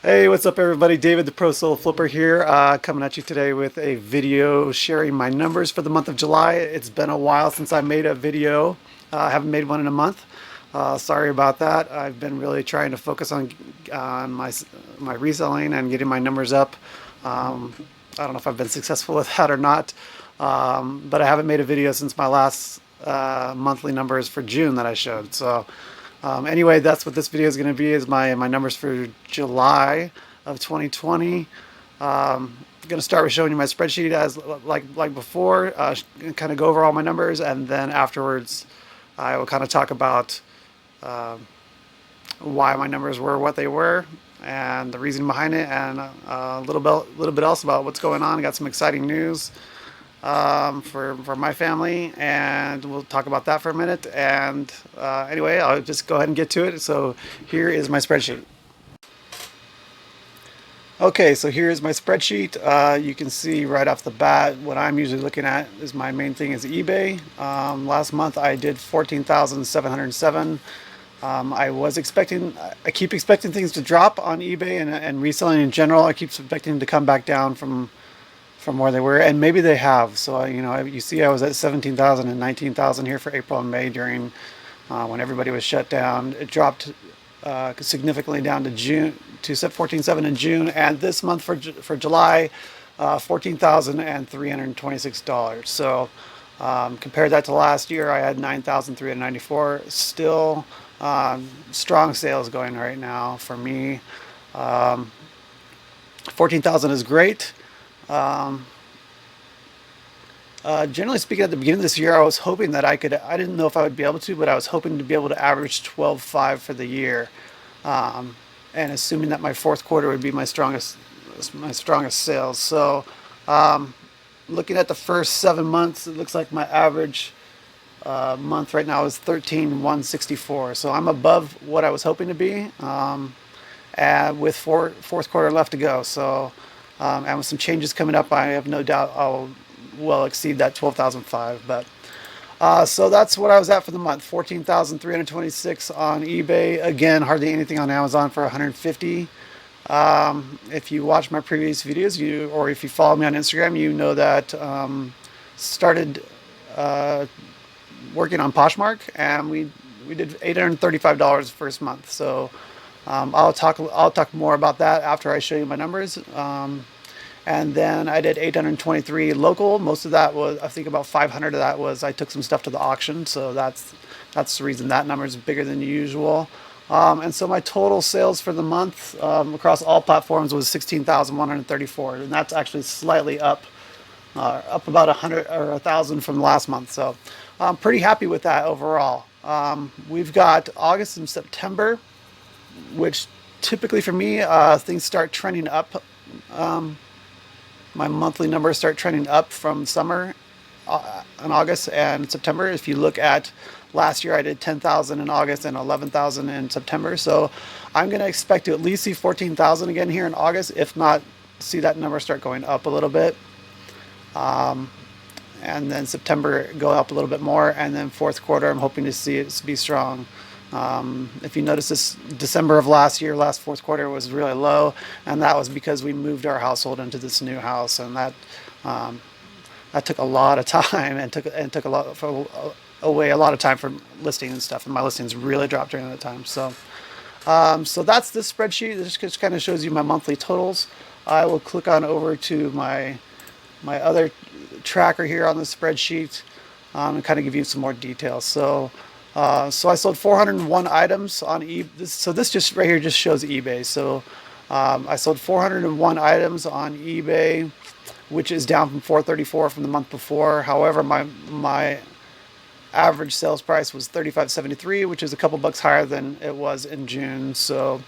Hey, what's up everybody? David the Pro Soul Flipper here, coming at you today with a video sharing my numbers for the month of July. It's been a while since I made a video. I haven't made one in a month. Sorry about that. I've been really trying to focus on my reselling and getting my numbers up. I don't know if I've been successful with that or not, but I haven't made a video since my last monthly numbers for June that I showed. So anyway, that's what this video is going to be, is my numbers for July of 2020. I'm going to start with showing you my spreadsheet as like before, kind of go over all my numbers, and then afterwards I will kind of talk about why my numbers were what they were and the reason behind it, and a little bit else about what's going on. I got some exciting news for my family, and we'll talk about that for a minute. And anyway, I'll just go ahead and get to it. So here is my spreadsheet. Okay, so here is my spreadsheet. You can see right off the bat what I'm usually looking at is my main thing is eBay. Last month I did 14,707. I keep expecting things to drop on eBay and reselling in general. I keep expecting to come back down from where they were, and maybe they have. So you see I was at 17,000 and 19,000 here for April and May during when everybody was shut down. It dropped significantly down to June to 14.7 in June, and this month for July, $14,326. So compare that to last year, I had 9,394. Still strong sales going right now for me. 14,000 is great. Generally speaking, at the beginning of this year, I was hoping that I didn't know if I would be able to, but I was hoping to be able to average 12.5 for the year. And assuming that my fourth quarter would be my strongest sales. So, looking at the first 7 months, it looks like my average month right now is 13,164. So I'm above what I was hoping to be, and with fourth quarter left to go. So, and with some changes coming up, I have no doubt I'll well exceed that 12,005. But so that's what I was at for the month. 14,326 on eBay. Again, hardly anything on Amazon for 150. If you watch my previous videos, or if you follow me on Instagram, you know that started working on Poshmark, and we did $835 first month. So I'll talk more about that after I show you my numbers. And then I did 823 local. Most of that was, I think about 500 of that was I took some stuff to the auction. So that's the reason that number is bigger than usual. And so my total sales for the month across all platforms was 16,134, and that's actually slightly up about 100 or 1,000 from last month. So I'm pretty happy with that overall. We've got August and September, which typically for me, things start trending up. My monthly numbers start trending up from summer in August and September. If you look at last year, I did 10,000 in August and 11,000 in September. So I'm going to expect to at least see 14,000 again here in August, if not see that number start going up a little bit. And then September go up a little bit more, and then fourth quarter I'm hoping to see it be strong. If you notice, this December of last year, last fourth quarter was really low, and that was because we moved our household into this new house, and that took a lot of time and took away a lot of time from listing and stuff, and my listings really dropped during that time. So so that's this spreadsheet. This just kind of shows you my monthly totals. I will click on over to my other tracker here on the spreadsheet and kind of give you some more details. So so I sold 401 items on eBay. So this just right here just shows eBay. So I sold 401 items on eBay, which is down from 434 from the month before. However, my average sales price was $35.73, which is a couple bucks higher than it was in June. So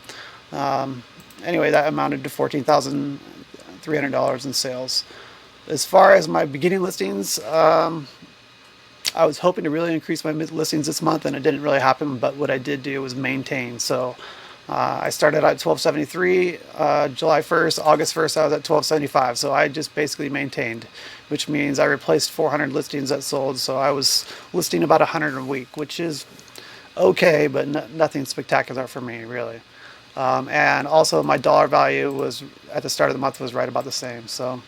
anyway, that amounted to $14,300 in sales. As far as my beginning listings, I was hoping to really increase my listings this month, and it didn't really happen, but what I did do was maintain. So I started at 1273 July 1st, August 1st I was at 1275. So I just basically maintained, which means I replaced 400 listings that sold. So I was listing about 100 a week, which is okay, but nothing spectacular for me, really. And also my dollar value was at the start of the month was right about the same. So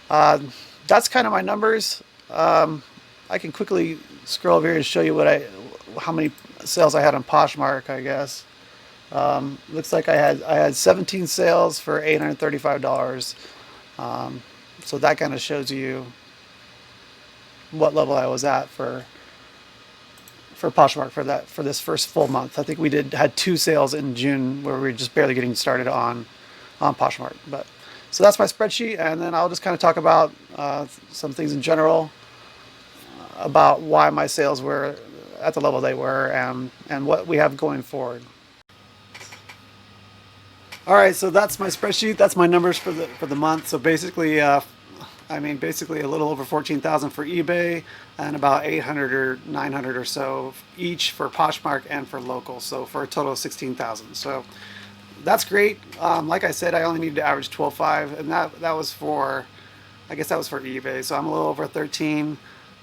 uh, that's kind of my numbers. I can quickly scroll over here and show you how many sales I had on Poshmark, I guess. Looks like I had 17 sales for $835. So that kind of shows you what level I was at for Poshmark for this first full month. I think we had 2 sales in June where we were just barely getting started on Poshmark. But so that's my spreadsheet, and then I'll just kind of talk about some things in general about why my sales were at the level they were, and what we have going forward. All right, so that's my spreadsheet. That's my numbers for the month. So basically, basically a little over 14,000 for eBay, and about 800 or 900 or so each for Poshmark and for local. So for a total of 16,000. So that's great. Like I said, I only needed to average 12.5, and that was for, I guess that was for eBay. So I'm a little over 13,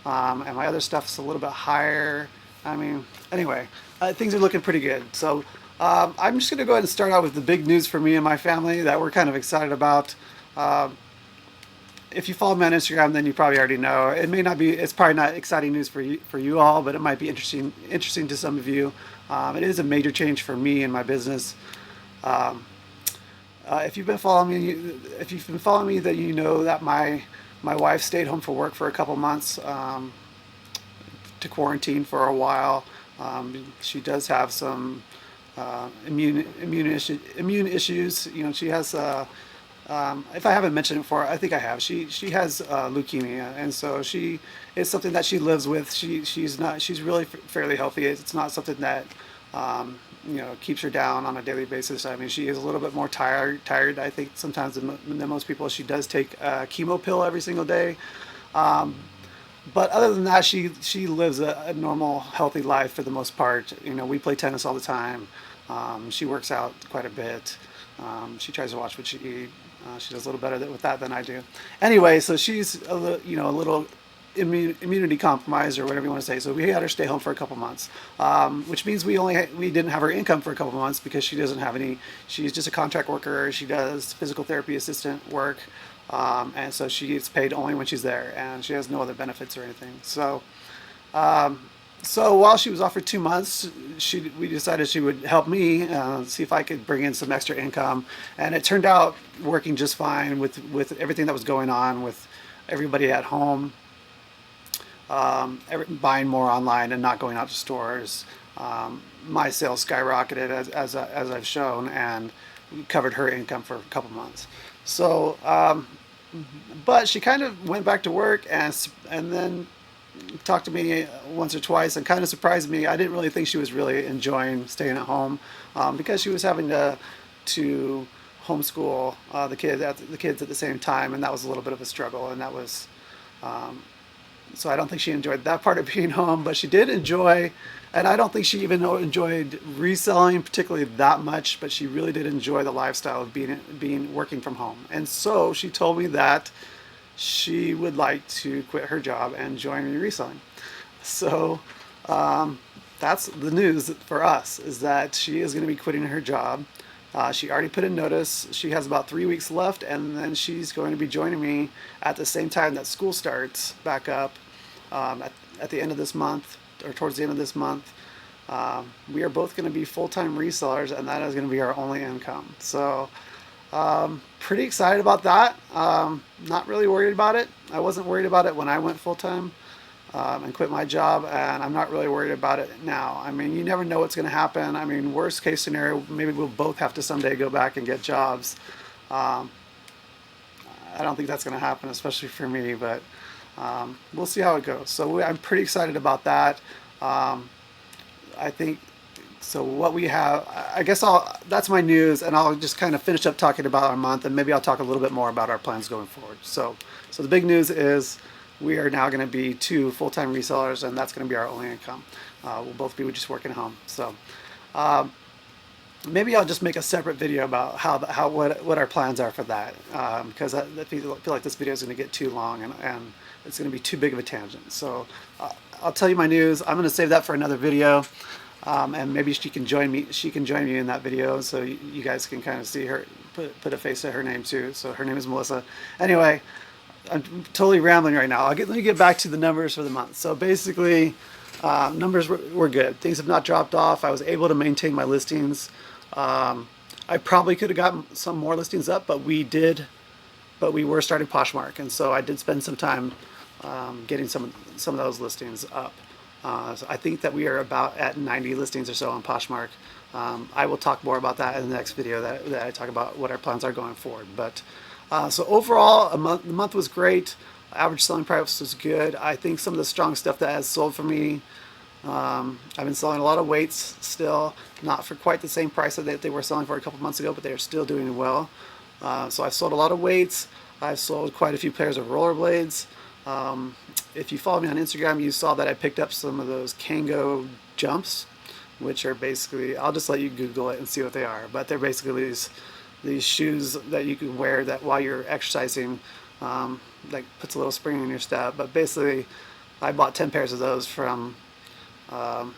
and my other stuff's a little bit higher. Anyway, things are looking pretty good. So I'm just going to go ahead and start out with the big news for me and my family that we're kind of excited about. If you follow me on Instagram, then you probably already know. It's probably not exciting news for you all, but it might be interesting to some of you. It is a major change for me and my business. If you've been following me, that you know that my wife stayed home for work for a couple months to quarantine for a while. She does have some immune issues. You know, she has. If I haven't mentioned it before, I think I have. She has leukemia, and so it's something that she lives with. She's really fairly healthy. It's not something that keeps her down on a daily basis. I mean, she is a little bit more tired. I think sometimes than most people. She does take a chemo pill every single day. But other than that, she lives a normal, healthy life for the most part. You know, we play tennis all the time. She works out quite a bit. She tries to watch what she eats. She does a little better with that than I do. Anyway, so she's a little immunity compromised, or whatever you want to say. So we had her stay home for a couple months, which means we didn't have her income for a couple months because she doesn't have any. She's just a contract worker. She does physical therapy assistant work, and so she gets paid only when she's there, and she has no other benefits or anything. So. So while she was off for 2 months, we decided she would help me see if I could bring in some extra income, and it turned out working just fine with everything that was going on with everybody at home, buying more online and not going out to stores. My sales skyrocketed as I've shown, and covered her income for a couple months. So, but she kind of went back to work and then talked to me once or twice and kind of surprised me. I didn't really think she was really enjoying staying at home because she was having to homeschool the kids at the same time, and that was a little bit of a struggle. And that was so I don't think she enjoyed that part of being home, but she did enjoy. And I don't think she even enjoyed reselling particularly that much, but she really did enjoy the lifestyle of working from home. And so she told me that she would like to quit her job and join me reselling. So that's the news for us, is that she is going to be quitting her job. She already put in notice. She has about 3 weeks left, and then she's going to be joining me at the same time that school starts back up at the end of this month, or towards the end of this month. We are both going to be full-time resellers, and that is going to be our only income. So pretty excited about that. Not really worried about it. I wasn't worried about it when I went full-time and quit my job, and I'm not really worried about it now. I mean, you never know what's going to happen. I mean, worst case scenario, maybe we'll both have to someday go back and get jobs. I don't think that's going to happen, especially for me, but we'll see how it goes. So I'm pretty excited about that. I think so. What we have, I guess that's my news, and I'll just kind of finish up talking about our month, and maybe I'll talk a little bit more about our plans going forward. So the big news is we are now going to be 2 full-time resellers, and that's going to be our only income. We'll both be just working at home. So maybe I'll just make a separate video about what our plans are for that, because I feel like this video is going to get too long, and it's going to be too big of a tangent. So I'll tell you my news. I'm going to save that for another video. and maybe she can join me. She can join me in that video, so you guys can kind of see her, put a face to her name too. So her name is Melissa. Anyway, I'm totally rambling right now. Let me get back to the numbers for the month. So basically, numbers were good. Things have not dropped off. I was able to maintain my listings. I probably could have gotten some more listings up, but we were starting Poshmark, and so I did spend some time getting some of those listings up. So I think that we are about at 90 listings or so on Poshmark. I will talk more about that in the next video that I talk about what our plans are going forward. But so overall, the month was great. Average selling price was good. I think some of the strong stuff that has sold for me, I've been selling a lot of weights still, not for quite the same price that they were selling for a couple months ago, but they're still doing well. So I've sold a lot of weights. I've sold quite a few pairs of rollerblades. If you follow me on Instagram, you saw that I picked up some of those Kango jumps, which are basically, I'll just let you Google it and see what they are. But they're basically these shoes that you can wear that while you're exercising, like puts a little spring in your step. But basically, I bought 10 pairs of those from a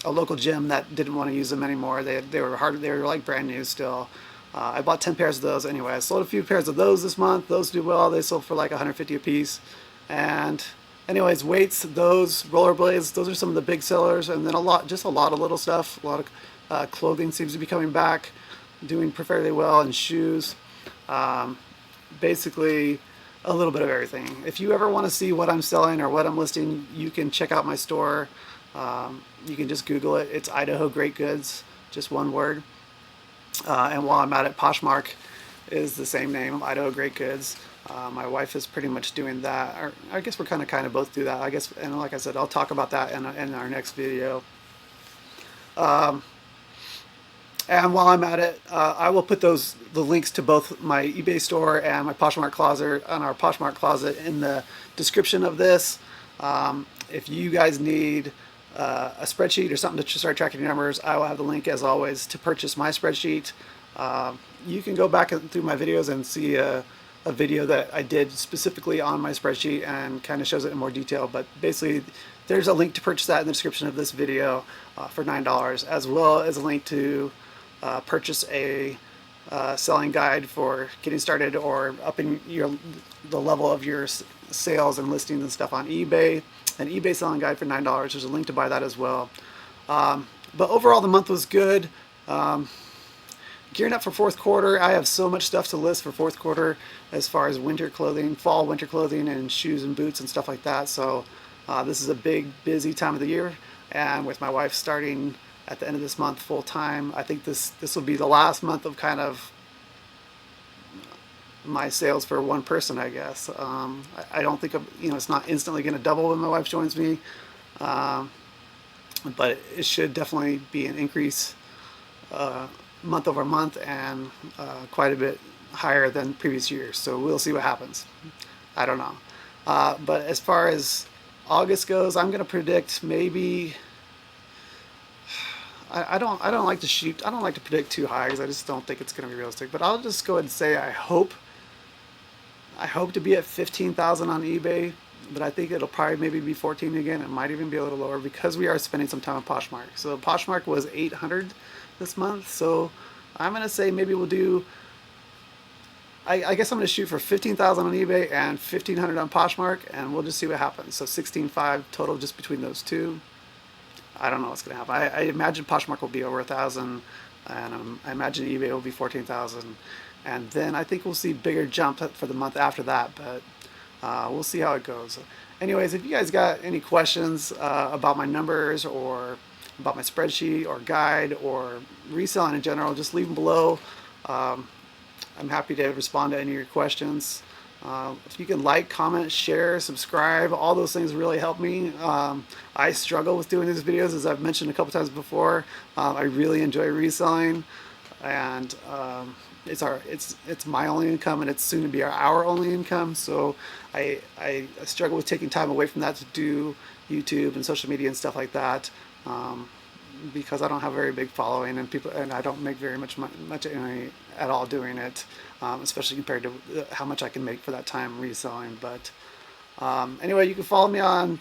local gym that didn't want to use them anymore. They were hard. They were like brand new still. I bought 10 pairs of those anyway. I sold a few pairs of those this month. Those do well. They sold for like 150 a piece. And anyways, weights, those rollerblades, those are some of the big sellers. And then just a lot of little stuff. A lot of clothing seems to be coming back, doing fairly well, and shoes. Basically, a little bit of everything. If you ever want to see what I'm selling or what I'm listing, you can check out my store. You can just Google it. It's Idaho Great Goods, just one word. And while I'm at it, Poshmark is the same name, Idaho Great Goods. My wife is pretty much doing that. Or I guess we're kind of both do that. I guess, and like I said, I'll talk about that in our next video. And while I'm at it, I will put the links to both my eBay store and my Poshmark closet on our Poshmark closet in the description of this. If you guys need a spreadsheet or something to start tracking your numbers, I will have the link as always to purchase my spreadsheet. You can go back through my videos and see a video that I did specifically on my spreadsheet and kind of shows it in more detail. But basically, there's a link to purchase that in the description of this video for $9, as well as a link to purchase a selling guide for getting started or upping the level of your sales and listings and stuff on eBay. An eBay selling guide for $9. There's a link to buy that as well. But overall, the month was good. Gearing up for fourth quarter, I have so much stuff to list for fourth quarter as far as winter clothing, fall winter clothing, and shoes and boots and stuff like that. So this is a big, busy time of the year. And with my wife starting at the end of this month full time, I think this will be the last month of kind of my sales for one person, I guess. I don't think it's not instantly going to double when my wife joins me, but it should definitely be an increase month over month and quite a bit higher than previous years. So we'll see what happens. I don't know. But as far as August goes, I'm going to predict maybe. I don't like to predict too high because I just don't think it's going to be realistic. But I'll just go ahead and say I hope to be at 15,000 on eBay, but I think it'll probably maybe be 14 again. It might even be a little lower because we are spending some time on Poshmark. So Poshmark was 800 this month. So I'm going to say maybe we'll do, I guess I'm going to shoot for 15,000 on eBay and 1,500 on Poshmark, and we'll just see what happens. So 16.5 total just between those two. I don't know what's going to happen. I imagine Poshmark will be over 1,000, and I imagine eBay will be 14,000. And then I think we'll see bigger jump for the month after that, but we'll see how it goes. Anyways, if you guys got any questions about my numbers or about my spreadsheet or guide or reselling in general, just leave them below. I'm happy to respond to any of your questions. If you can like, comment, share, subscribe, all those things really help me. I struggle with doing these videos, as I've mentioned a couple times before. I really enjoy reselling, and it's my only income, and it's soon to be our only income. So I struggle with taking time away from that to do YouTube and social media and stuff like that, because I don't have a very big following, and I don't make very much at all doing it, especially compared to how much I can make for that time reselling. But anyway, you can follow me on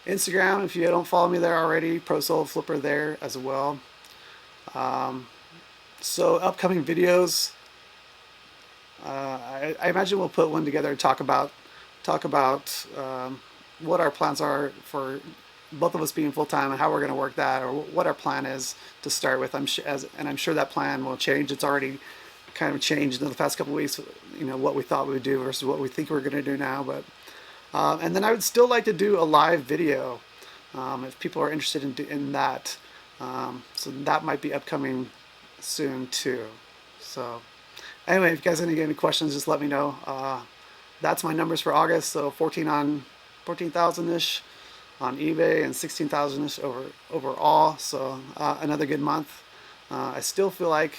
Instagram, if you don't follow me there already, Pro Soul Flipper there as well. So upcoming videos, I imagine we'll put one together and talk about what our plans are for both of us being full time and how we're going to work that, or what our plan is to start with. And I'm sure that plan will change. It's already kind of changed in the past couple of weeks. You know, what we thought we would do versus what we think we're going to do now. But and then I would still like to do a live video if people are interested in that. So that might be upcoming soon too. So anyway, if you guys have any questions, just let me know. That's my numbers for August. So 14,000 ish on eBay and 16,000 ish overall. So another good month. I still feel like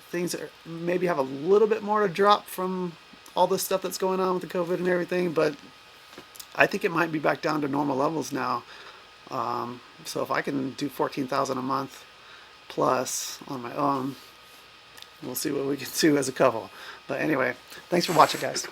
things maybe have a little bit more to drop from all this stuff that's going on with the COVID and everything, but I think it might be back down to normal levels now. So if I can do 14,000 a month plus on my own, we'll see what we can do as a couple. But anyway, thanks for watching, guys.